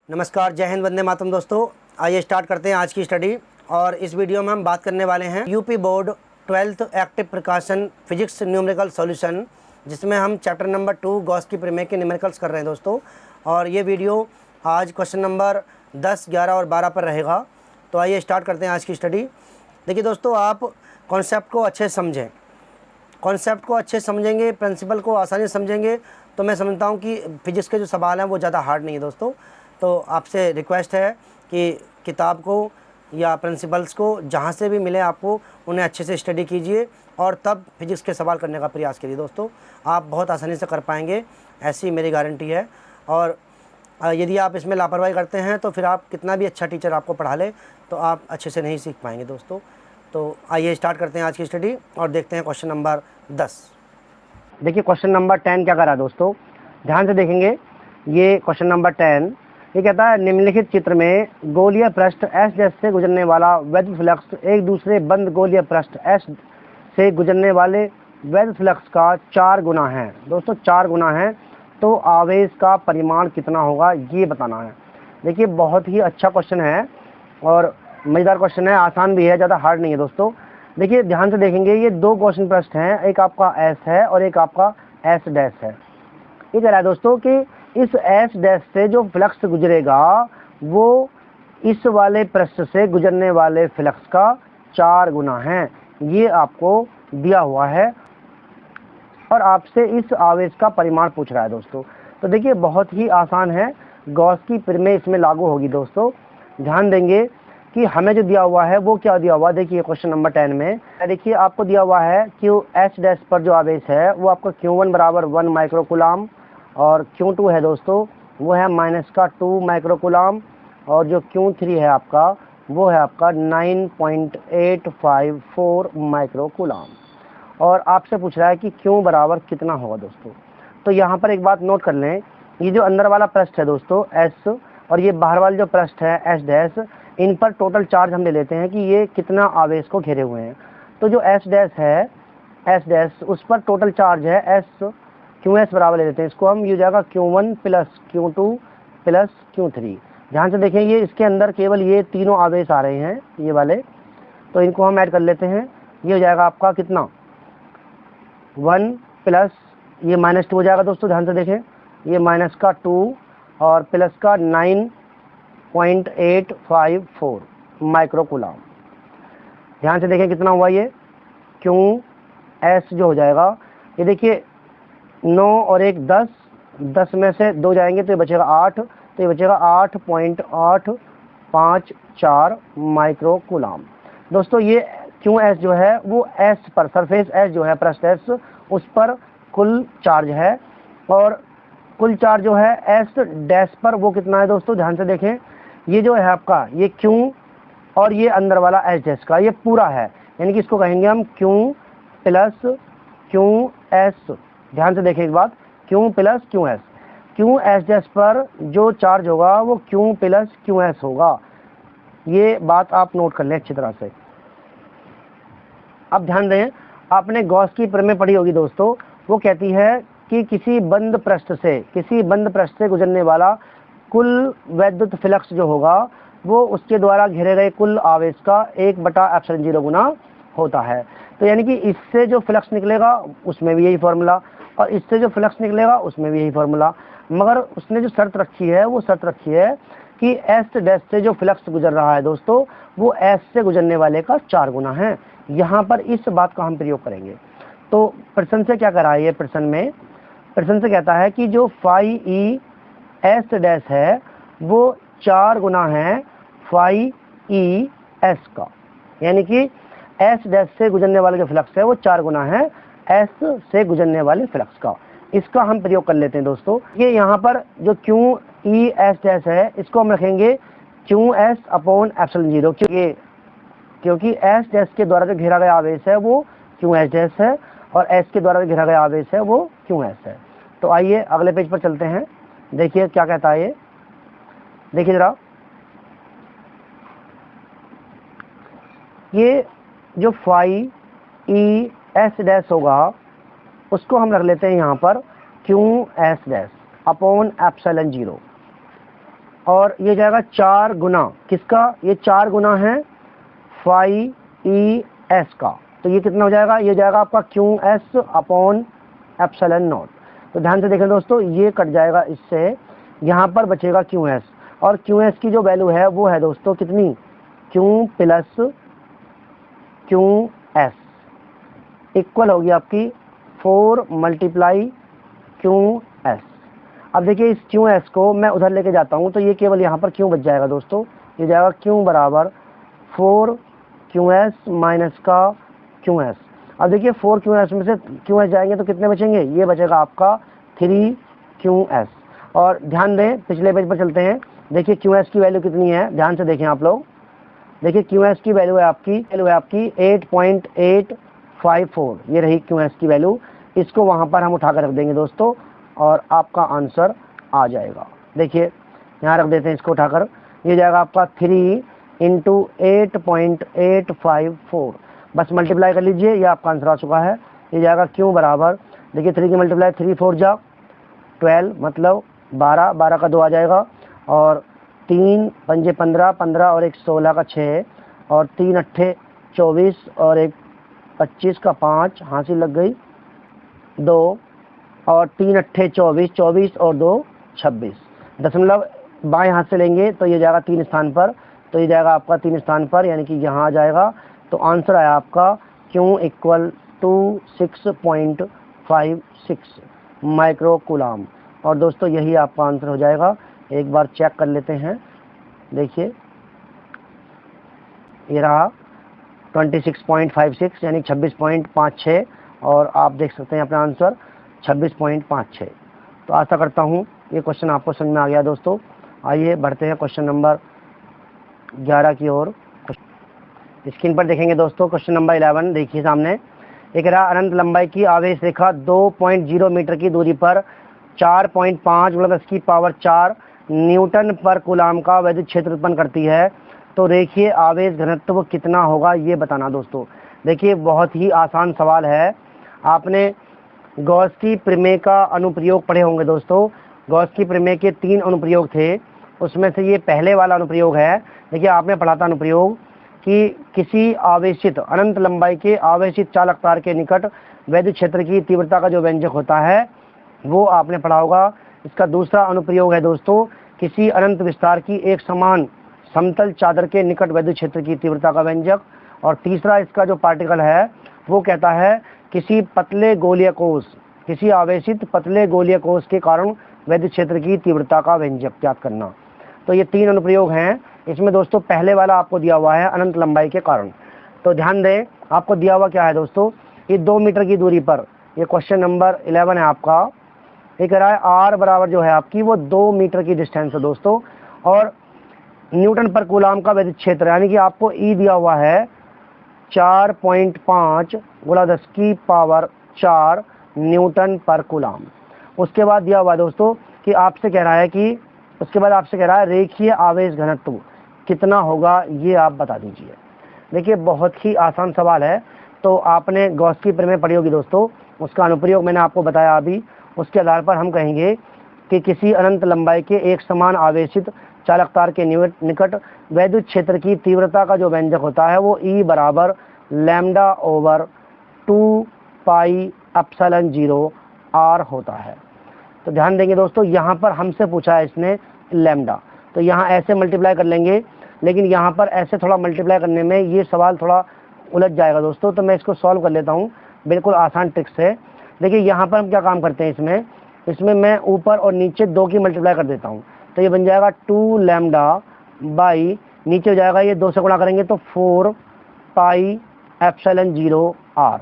नमस्कार, जय हिंद, वंदे मातरम दोस्तों। आइए स्टार्ट करते हैं आज की स्टडी। और इस वीडियो में हम बात करने वाले हैं UP board 12th active precaution physics numerical solution, जिसमें हम चैप्टर नंबर 2 गॉस की प्रमेय के न्यूमेरिकल्स कर रहे हैं दोस्तों। और ये वीडियो आज क्वेश्चन नंबर 10, 11 और 12 पर रहेगा। तो आइए स्टार्ट करते हैं आज की स्टडी। देखिए दोस्तों, आप कॉन्सेप्ट को अच्छे से समझें। कॉन्सेप्ट को अच्छे समझेंगे, प्रिंसिपल को आसानी से समझेंगे, तो मैं समझता हूँ कि फिजिक्स के जो सवाल हैं वो ज़्यादा हार्ड नहीं है दोस्तों। तो आपसे रिक्वेस्ट है कि किताब को या प्रिंसिपल्स को जहाँ से भी मिले आपको उन्हें अच्छे से स्टडी कीजिए और तब फिजिक्स के सवाल करने का प्रयास करिए दोस्तों। आप बहुत आसानी से कर पाएंगे, ऐसी मेरी गारंटी है। और यदि आप इसमें लापरवाही करते हैं तो फिर आप कितना भी अच्छा टीचर आपको पढ़ा ले तो आप अच्छे से नहीं सीख पाएंगे दोस्तों। तो आइए स्टार्ट करते हैं आज की स्टडी और देखते हैं क्वेश्चन नंबर 10। देखिए क्वेश्चन नंबर 10 क्या कर रहा है दोस्तों, ध्यान से देखेंगे। ये क्वेश्चन नंबर 10 ये कहता है, निम्नलिखित चित्र में गोलीय पृष्ठ एस डैश से गुजरने वाला वैद्युत फ्लक्स एक दूसरे बंद गोलीय पृष्ठ एस से गुजरने वाले वैद्युत फ्लक्स का 4 गुना है। दोस्तों 4 गुना है, तो आवेश का परिमाण कितना होगा ये बताना है। देखिए बहुत ही अच्छा क्वेश्चन है और मज़ेदार क्वेश्चन है, आसान भी है, ज़्यादा हार्ड नहीं है दोस्तों। देखिए ध्यान से देखेंगे, ये 2 क्वेश्चन पृष्ठ हैं, एक आपका एस है और एक आपका एस डैश है। ये कह रहा है दोस्तों कि इस एस डैश से जो फ्लक्स गुजरेगा वो इस वाले पृष्ठ से गुजरने वाले फ्लक्स का 4 गुना है। ये आपको दिया हुआ है और आपसे इस आवेश का परिमाण पूछ रहा है दोस्तों। तो देखिए बहुत ही आसान है, गॉस की प्रमेय इसमें लागू होगी दोस्तों। ध्यान देंगे कि हमें जो दिया हुआ है वो क्या दिया हुआ है। देखिए क्वेश्चन नंबर 10 में देखिए आपको दिया हुआ है कि एच डैश पर जो आवेश है वो आपका Q1 बराबर 1 माइक्रोकूलम और Q2 है दोस्तों वो है -2 माइक्रोकूलम और जो Q3 है आपका वो है आपका 9.854 माइक्रोकूलम। और आपसे पूछ रहा है कि Q बराबर कितना होगा दोस्तों। तो यहाँ पर एक बात नोट कर लें, ये जो अंदर वाला पृष्ठ है दोस्तों S और ये बाहर वाला जो पृष्ठ है S डैश, इन पर टोटल चार्ज हम ले लेते हैं कि ये कितना आवेश को घेरे हुए हैं। तो जो S डैश है S डैश उस पर टोटल चार्ज है S QS बराबर ले लेते हैं, इसको हम ये जाएगा Q1 plus Q2 plus Q3। ध्यान से देखें, ये इसके अंदर केवल ये तीनों आवेश आ रहे हैं ये वाले, तो इनको हम ऐड कर लेते हैं। ये हो जाएगा आपका कितना 1 प्लस ये -2 हो जाएगा दोस्तों। ध्यान से देखें, ये -2 और प्लस का 9.854 माइक्रोकूलम। ध्यान से देखें कितना हुआ ये QS जो हो जाएगा, ये देखिए 9 और 1 10, 10 में से 2 जाएंगे तो ये बचेगा 8, तो ये बचेगा 8.854 माइक्रोकूलम। दोस्तों ये QS जो है वो S पर सरफेस S जो है पृष्ठ S उस पर कुल चार्ज है और कुल चार्ज जो है S डैश पर वो कितना है दोस्तों। ध्यान से देखें, ये जो है आपका ये Q और ये अंदर वाला S डैश का ये पूरा है, यानी कि इसको कहेंगे हम Q प्लस QS। ध्यान से देखें एक बात, Q plus QS। QS dash पर जो चार्ज होगा वो Q प्लस QS होगा। ये बात आप नोट कर लें अच्छी तरह से। अब ध्यान दें, आपने गॉस की प्रमेय पढ़ी होगी दोस्तों, वो कहती है कि किसी बंद पृष्ठ से गुजरने वाला कुल वैद्युत फ्लक्स जो होगा वो उसके द्वारा घेरे गए कुल आवेश का 1/ε0 गुना होता है। तो यानी कि इससे जो फ्लक्स निकलेगा उसमें भी यही फॉर्मूला और इससे जो फ्लक्स निकलेगा उसमें भी यही फॉर्मूला, मगर उसने जो शर्त रखी है वो शर्त रखी है कि एस डैश से जो फ्लक्स गुजर रहा है दोस्तों वो एस से गुजरने वाले का 4 गुना है। यहाँ पर इस बात का हम प्रयोग करेंगे। तो प्रश्न से क्या करा है, ये प्रश्न से कहता है कि जो फाई ई एस डैश है वो 4 गुना है फाई ई एस का, यानी कि एस डैश से गुजरने वाले जो फ्लक्स है वो 4 गुना है एस से गुजरने वाले फ्लक्स का। इसका हम प्रयोग कर लेते हैं दोस्तों। ये यहाँ पर जो क्यू ई एस डैश है इसको हम रखेंगे QS/ε0, क्योंकि एस डैश के द्वारा जो घेरा गया आवेश है वो QS डैश है और एस के द्वारा जो घेरा गया आवेश है वो QS है। तो आइए अगले पेज पर चलते हैं, देखिए क्या कहता है ये। देखिए जरा, ये जो फाई ई एस डैश होगा उसको हम रख लेते हैं यहाँ पर QS डैश/ε0। और ये जाएगा 4 गुना किसका, ये 4 गुना है फाई ई एस का। तो ये कितना हो जाएगा, ये जाएगा आपका Q S upon epsilon not. तो ध्यान से देखें दोस्तों, ये कट जाएगा इससे, यहाँ पर बचेगा क्यू एस, और क्यू एस की जो वैल्यू है वो है दोस्तों कितनी, Q plus Q S equal होगी आपकी 4 मल्टीप्लाई क्यू एस। अब देखिए इस क्यू एस को मैं उधर लेके जाता हूँ तो ये केवल यहाँ पर क्यू बच जाएगा दोस्तों, ये जाएगा क्यू बराबर 4 क्यू एस माइनस का क्यू एस। अब देखिए 4 क्यू एस में से क्यू एस जाएंगे तो कितने बचेंगे, ये बचेगा आपका 3 क्यू एस। और ध्यान दें पिछले पेज पर चलते हैं, देखिए क्यू एस की वैल्यू कितनी है, ध्यान से देखें आप लोग, देखिए क्यू एस की वैल्यू है आपकी 8.854, ये रही क्यू एस की वैल्यू। इसको वहाँ पर हम उठा कर रख देंगे दोस्तों और आपका आंसर आ जाएगा। देखिए यहाँ रख देते हैं इसको उठाकर, ये जाएगा आपका 3 इंटू 8.854, बस मल्टीप्लाई कर लीजिए, ये आपका आंसर आ चुका है। ये जाएगा क्यू बराबर, देखिए 3 की मल्टीप्लाई 3 4 जा 12 मतलब 12, 12 का 2 आ जाएगा, और 3 पंजे 15, 15 और 1 16 का 6, और 3 अट्ठे 24 और 1 25 का 5, हासिल लग गई 2, और 3 अट्ठे 24, 24 और 2 26, दशमलव बाएं हाथ से लेंगे तो ये जाएगा 3 स्थान पर, तो ये जाएगा आपका 3 स्थान पर, यानी कि यहाँ आ जाएगा। तो आंसर आया आपका Q equal to 6.56 micro coulomb. और दोस्तों यही आपका आंसर हो जाएगा, एक बार चेक कर लेते हैं। देखिए ये रहा 26.56 यानी 26.56, और आप देख सकते हैं अपना आंसर 26.56। तो आशा करता हूँ ये क्वेश्चन आपको समझ में आ गया दोस्तों। आइए बढ़ते हैं क्वेश्चन नंबर 11 की ओर। स्क्रीन पर देखेंगे दोस्तों क्वेश्चन नंबर 11, देखिए सामने एक रहा, अनंत लंबाई की आवेश रेखा 2.0 मीटर की दूरी पर 4.5 × 10⁴ न्यूटन पर कूलाम का वैद्युत क्षेत्र उत्पन्न करती है, तो रेखीय आवेश घनत्व कितना होगा ये बताना दोस्तों। देखिए बहुत ही आसान सवाल है, आपने गॉस की प्रमेय का अनुप्रयोग पढ़े होंगे दोस्तों। गॉस की प्रमेय के 3 अनुप्रयोग थे, उसमें से ये पहले वाला अनुप्रयोग है। देखिए आपने पढ़ा था अनुप्रयोग कि किसी आवेशित अनंत लंबाई के आवेशित चालक तार के निकट वैद्युत क्षेत्र की तीव्रता का जो व्यंजक होता है वो आपने पढ़ा होगा। इसका दूसरा अनुप्रयोग है दोस्तों, किसी अनंत विस्तार की एक समान समतल चादर के निकट वैद्युत क्षेत्र की तीव्रता का व्यंजक। और तीसरा इसका जो पार्टिकल है वो कहता है किसी पतले गोलीय कोष, किसी आवेशित पतले गोलीय कोष के कारण वैद्युत क्षेत्र की तीव्रता का व्यंजक ज्ञात करना। तो ये 3 अनुप्रयोग हैं। इसमें दोस्तों पहले वाला आपको दिया हुआ है अनंत लंबाई के कारण। तो ध्यान दें आपको दिया हुआ क्या है दोस्तों, ये 2 मीटर की दूरी पर, ये क्वेश्चन नंबर 11 है आपका। ये कह रहा है आर बराबर जो है आपकी वो 2 मीटर की डिस्टेंस है दोस्तों, और न्यूटन पर कूलाम का वैद्युत क्षेत्र यानी कि आपको ई दिया हुआ है 4.5 × 10⁴ न्यूटन पर कूलाम। उसके बाद दिया हुआ दोस्तों कि आपसे कह रहा है कि उसके बाद आपसे कह रहा है रेखीय आवेश घनत्व कितना होगा ये आप बता दीजिए। देखिए बहुत ही आसान सवाल है। तो आपने गॉस की प्रमेय पढ़ी होगी दोस्तों, उसका अनुप्रयोग मैंने आपको बताया अभी। उसके आधार पर हम कहेंगे कि किसी अनंत लंबाई के एक समान आवेशित चालक तार के निकट वैद्युत क्षेत्र की तीव्रता का जो व्यंजक होता है वो ई बराबर λ/2πε0 r होता है। तो ध्यान देंगे दोस्तों, यहाँ पर हमसे पूछा है इसने लैम्डा, तो यहाँ ऐसे मल्टीप्लाई कर लेंगे, लेकिन यहाँ पर ऐसे थोड़ा मल्टीप्लाई करने में ये सवाल थोड़ा उलझ जाएगा दोस्तों। तो मैं इसको सॉल्व कर लेता हूँ बिल्कुल आसान ट्रिक से। देखिए यहाँ पर हम क्या काम करते हैं, इसमें मैं ऊपर और नीचे 2 की मल्टीप्लाई कर देता हूँ, तो ये बन जाएगा 2λ/, नीचे हो जाएगा ये 2 से गुणा करेंगे तो 4πε0 r।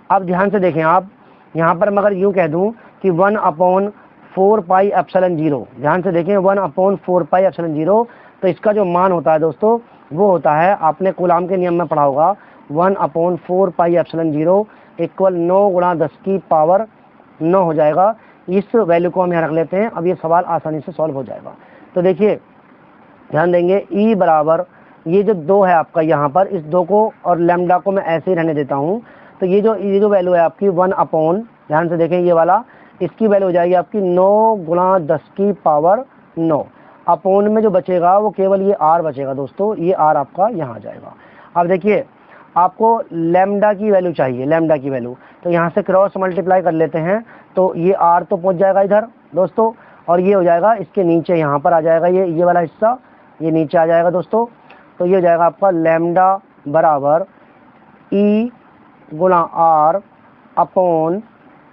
अब ध्यान से देखें आप, यहाँ पर मगर यूँ कह दूँ कि 1/4πε0, ध्यान से देखें 1/4πε0, तो इसका जो मान होता है दोस्तों वो होता है, आपने कूलाम के नियम में पढ़ा होगा, 1/4πε0 इक्वल 9 × 10⁹ हो जाएगा। इस वैल्यू को हम यहाँ रख लेते हैं। अब ये सवाल आसानी से सॉल्व हो जाएगा। तो देखिए ध्यान देंगे ई बराबर, ये जो 2 है आपका यहाँ पर, इस 2 को और लैम्डा को मैं ऐसे ही रहने देता हूँ। तो ये जो वैल्यू है आपकी 1/, ध्यान से देखें ये वाला, इसकी वैल्यू हो जाएगी आपकी 9 × 10⁹ अपोन में जो बचेगा वो केवल ये आर बचेगा दोस्तों, ये आर आपका यहाँ आ जाएगा। अब देखिए आपको लैम्डा की वैल्यू चाहिए, लैम्डा की वैल्यू, तो यहाँ से क्रॉस मल्टीप्लाई कर लेते हैं, तो ये आर तो पहुँच जाएगा इधर दोस्तों, और ये हो जाएगा इसके नीचे, यहाँ पर आ जाएगा ये वाला हिस्सा, ये नीचे आ जाएगा दोस्तों। तो ये हो जाएगा आपका लैम्डा बराबर ई गुणा आर अपॉन,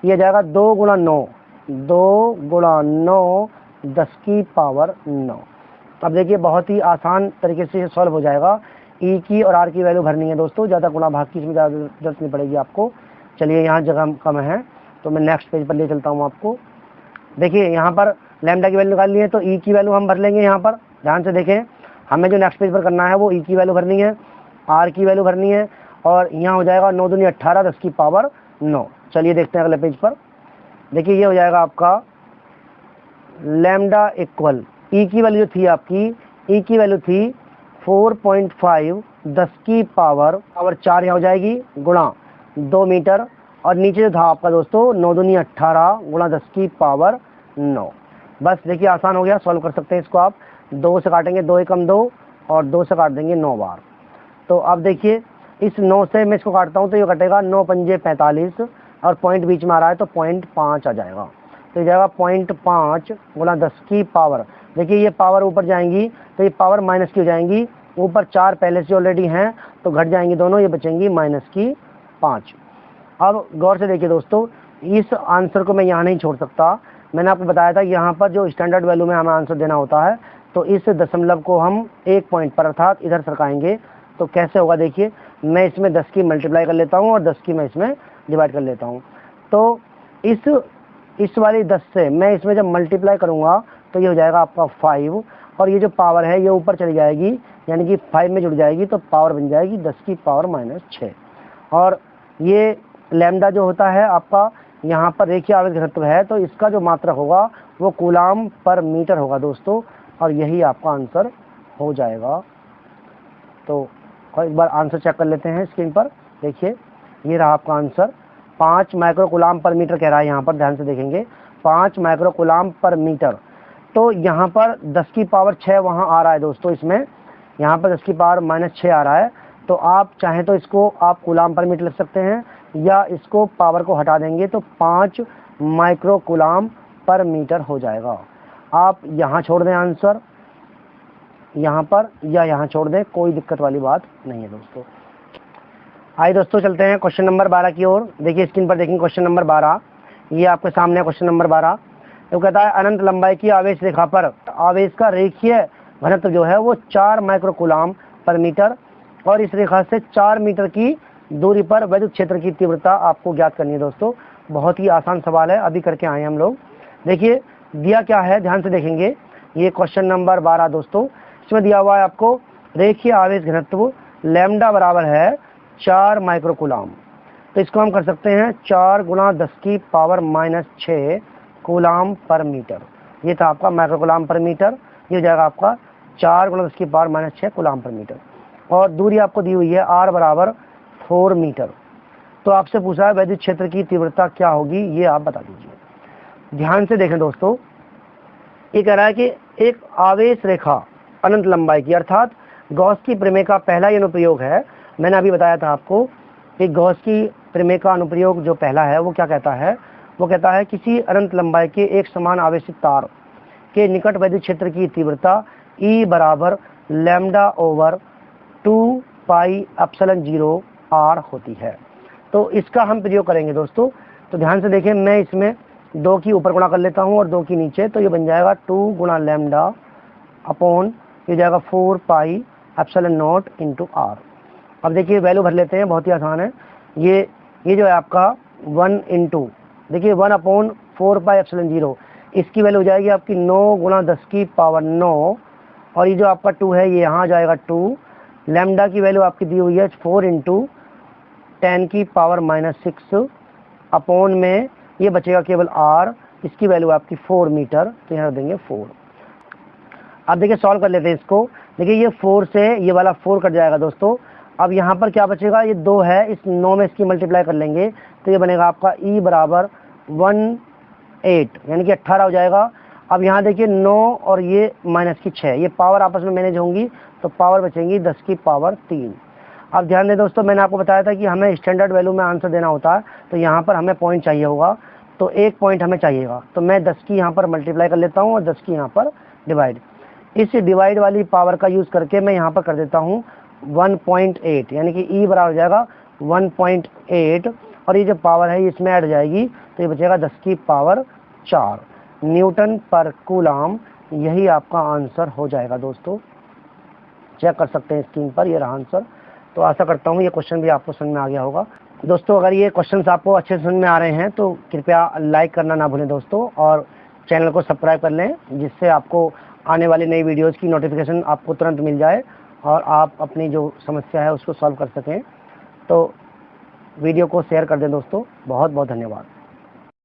ये जाएगा 2 गुणा 9, 2 गुणा 9 10 की पावर 9। अब देखिए बहुत ही आसान तरीके से सॉल्व हो जाएगा। ई की और आर की वैल्यू भरनी है दोस्तों, ज़्यादा गुणा भाग की इसमें ज़्यादा जरूरत नहीं पड़ेगी आपको। चलिए यहाँ जगह कम है तो मैं नेक्स्ट पेज पर ले चलता हूँ आपको। देखिए यहाँ पर लैम्डा की वैल्यू निकालनी है, तो ई की वैल्यू हम भर लेंगे। यहाँ पर ध्यान से देखें, हमें जो नेक्स्ट पेज पर करना है वो ई की वैल्यू भरनी है, आर की वैल्यू भरनी है, और यहाँ हो जाएगा 9 दूनी 18 10 की पावर 9। चलिए देखते हैं अगले पेज पर। देखिए ये हो जाएगा आपका लैम्डा इक्वल, ई की वैल्यू थी आपकी, ई की वैल्यू थी 4.5 10 की पावर 4 यहाँ हो जाएगी गुणा 2 मीटर, और नीचे जो था आपका दोस्तों 9 दूनी 18 गुणा 10 की पावर 9। बस देखिए आसान हो गया, सॉल्व कर सकते हैं इसको आप। 2 से काटेंगे, 2 एकम 2, और 2 से काट देंगे 9 बार। तो अब देखिए इस 9 से मैं इसको काटता हूँ तो ये कटेगा 9 पंजे 45, और पॉइंट बीच में आ रहा है तो 0.5 आ जाएगा। तो ये जाएगा 0.5 गुणा 10 की पावर। देखिए ये पावर ऊपर जाएंगी तो ये पावर माइनस की हो जाएंगी, ऊपर 4 पहले से ऑलरेडी हैं तो घट जाएंगी दोनों, ये बचेंगी -5। अब गौर से देखिए दोस्तों, इस आंसर को मैं यहाँ नहीं छोड़ सकता। मैंने आपको बताया था यहाँ पर जो स्टैंडर्ड वैल्यू में हमें आंसर देना होता है, तो इस दशमलव को हम एक पॉइंट पर अर्थात इधर सरकाएंगे। तो कैसे होगा देखिए, मैं इसमें 10 की मल्टीप्लाई कर लेता हूँ और 10 की मैं इसमें डिवाइड कर लेता हूँ। तो इस वाली 10 से मैं इसमें जब मल्टीप्लाई करूँगा तो ये हो जाएगा आपका 5, और ये जो पावर है ये ऊपर चली जाएगी, यानी कि 5 में जुड़ जाएगी, तो पावर बन जाएगी 10 की पावर -6। और ये लैम्डा जो होता है आपका यहाँ पर रेखीय आवेश घनत्व है, तो इसका जो मात्रक होगा वो कूलाम पर मीटर होगा दोस्तों, और यही आपका आंसर हो जाएगा। तो एक बार आंसर चेक कर लेते हैं स्क्रीन पर। देखिए ये रहा आपका आंसर, 5 माइक्रो कूलाम पर मीटर कह रहा है यहाँ पर, ध्यान से देखेंगे 5 माइक्रो कूलाम पर मीटर। तो यहाँ पर 10 की पावर 6 वहाँ आ रहा है दोस्तों, इसमें यहाँ पर 10 की पावर -6 आ रहा है। तो आप चाहें तो इसको आप कूलाम पर मीटर लिख सकते हैं, या इसको पावर को हटा देंगे तो 5 माइक्रो कूलाम पर मीटर हो जाएगा। आप यहाँ छोड़ दें आंसर यहाँ पर, या यहाँ छोड़ दें, कोई दिक्कत वाली बात नहीं है दोस्तों। आइए दोस्तों चलते हैं क्वेश्चन नंबर 12 की ओर। देखिए स्क्रीन पर देखेंगे क्वेश्चन नंबर 12, ये आपके सामने क्वेश्चन नंबर 12। तो कहता है अनंत लंबाई की आवेश रेखा पर आवेश का रेखीय घनत्व जो है वो 4 माइक्रो कूलाम पर मीटर, और इस रेखा से 4 मीटर की दूरी पर वैद्युत क्षेत्र की तीव्रता आपको ज्ञात करनी है दोस्तों। बहुत ही आसान सवाल है, अभी करके आए हम लोग। देखिए दिया क्या है, ध्यान से देखेंगे, ये क्वेश्चन नंबर 12 दोस्तों, इसमें दिया हुआ है आपको रेखीय आवेश घनत्व लैम्डा बराबर है 4 माइक्रो कूलाम। तो इसको हम कर सकते हैं 4 गुणा 10 की पावर -6 कूलाम पर मीटर। ये था आपका माइक्रो कूलाम पर मीटर, ये हो जाएगा आपका 4 गुणा 10 की पावर -6 कूलाम पर मीटर। और दूरी आपको दी हुई है r बराबर 4 मीटर। तो आपसे पूछा है वैद्युत क्षेत्र की तीव्रता क्या होगी, ये आप बता दीजिए। ध्यान से देखें दोस्तों, ये कह रहा है कि एक आवेश रेखा अनंत लंबाई की, अर्थात गॉस की प्रमेय का पहला ये अनुप्रयोग है। मैंने अभी बताया था आपको कि गॉस की प्रमेय का अनुप्रयोग जो पहला है वो क्या कहता है, वो कहता है किसी अनंत लंबाई के एक समान आवेशित तार के निकट वैद्युत क्षेत्र की तीव्रता E बराबर lambda over 2 pi epsilon 0 r होती है। तो इसका हम प्रयोग करेंगे दोस्तों। तो ध्यान से देखें, मैं इसमें 2 की ऊपर गुणा कर लेता हूँ और 2 की नीचे, तो ये बन जाएगा 2 गुणा लैम्डा अपॉन, ये जाएगा 4 pi epsilon not into r। अब देखिए वैल्यू भर लेते हैं, बहुत ही आसान है। ये जो है आपका 1 इंटू, देखिए 1 अपॉन 4 पाई एप्सिलॉन 0, इसकी वैल्यू हो जाएगी आपकी 9 गुणा 10 की पावर 9, और ये जो आपका 2 है ये यहाँ जाएगा 2। लैम्डा की वैल्यू आपकी दी हुई है 4 इंटू 10 की पावर -6 अपॉन में ये बचेगा केवल r, इसकी वैल्यू आपकी 4 मीटर, तो यहाँ देंगे 4। अब देखिए सॉल्व कर लेते हैं इसको। देखिए ये 4 से ये वाला 4 कट जाएगा दोस्तों। अब यहाँ पर क्या बचेगा, ये 2 है, इस 9 में इसकी मल्टीप्लाई कर लेंगे तो ये बनेगा आपका E बराबर 18, यानी कि 18 हो जाएगा। अब यहाँ देखिए 9 और ये माइनस की 6, ये पावर आपस में मैनेज होंगी तो पावर बचेंगी 10 की पावर 3। अब ध्यान दें दोस्तों, मैंने आपको बताया था कि हमें स्टैंडर्ड वैल्यू में आंसर देना होता है, तो यहाँ पर हमें पॉइंट चाहिए होगा, तो एक पॉइंट हमें चाहिएगा, तो मैं 10 की यहाँ पर मल्टीप्लाई कर लेता हूँ और 10 की यहाँ पर डिवाइड। इस डिवाइड वाली पावर का यूज़ करके मैं यहाँ पर कर देता हूँ 1.8, यानी कि ई बराबर हो जाएगा 1.8, और ये जो पावर है इसमें ऐड हो जाएगी, तो ये बचेगा 10 की पावर 4 न्यूटन पर कूलाम। यही आपका आंसर हो जाएगा दोस्तों, चेक कर सकते हैं स्क्रीन पर, ये रहा आंसर। तो आशा करता हूँ ये क्वेश्चन भी आपको समझ में आ गया होगा दोस्तों। अगर ये क्वेश्चंस आपको अच्छे से समझ में आ रहे हैं तो कृपया लाइक करना ना भूलें दोस्तों, और चैनल को सब्सक्राइब कर लें, जिससे आपको आने वाली नई वीडियोज़ की नोटिफिकेशन आपको तुरंत मिल जाए और आप अपनी जो समस्या है उसको सॉल्व कर सकें। तो वीडियो को शेयर कर दें दोस्तों। बहुत बहुत धन्यवाद।